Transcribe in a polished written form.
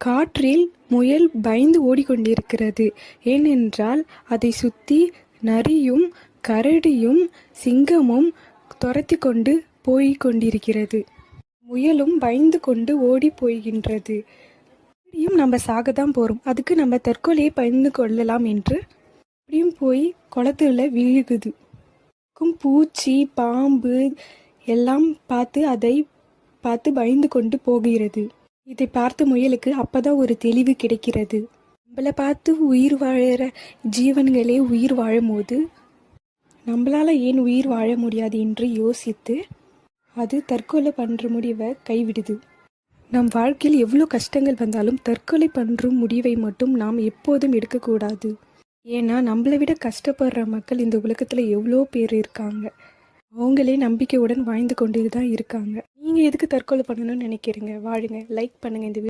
காற்றில் முயல் பயந்து ஓடிக்கொண்டிருக்கிறது. ஏனென்றால் அதை சுற்றி நரியும் கரடியும் சிங்கமும் துரத்தி கொண்டு போய்க் கொண்டிருக்கிறது. முயலும் பயந்து கொண்டு ஓடி போகின்றது. இப்படியும் நம்ம சாகத்தான் போகிறோம், அதுக்கு நம்ம தற்கொலையை பயந்து கொள்ளலாம் என்று அப்படியும் போய் குளத்துல விழுகுது. பூச்சி பாம்பு எல்லாம் அதை பார்த்து பயந்து கொண்டு போகிறது. இதை பார்த்து முயலுக்கு அப்பதான் ஒரு தெளிவு கிடைக்கிறது. நம்மளை பார்த்து உயிர் வாழற ஜீவன்களே உயிர் வாழும் போது நம்மளால ஏன் உயிர் வாழ முடியாது என்று யோசித்து அது தற்கொலை பண்ணுற முடிவை கைவிடுது. நம் வாழ்க்கையில் எவ்வளோ கஷ்டங்கள் வந்தாலும் தற்கொலை பண்ணுற முடிவை மட்டும் நாம் எப்போதும் எடுக்கக்கூடாது. ஏன்னா நம்மளை விட கஷ்டப்படுற மக்கள் இந்த உலகத்தில் எவ்வளோ பேர் இருக்காங்க. அவங்களே நம்பிக்கையுடன் வாழ்ந்து கொண்டு தான் இருக்காங்க. நீங்கள் எதுக்கு தற்கொலை பண்ணணும்னு நினைக்கிறீங்க? வாழுங்க. லைக் பண்ணுங்கள் இந்த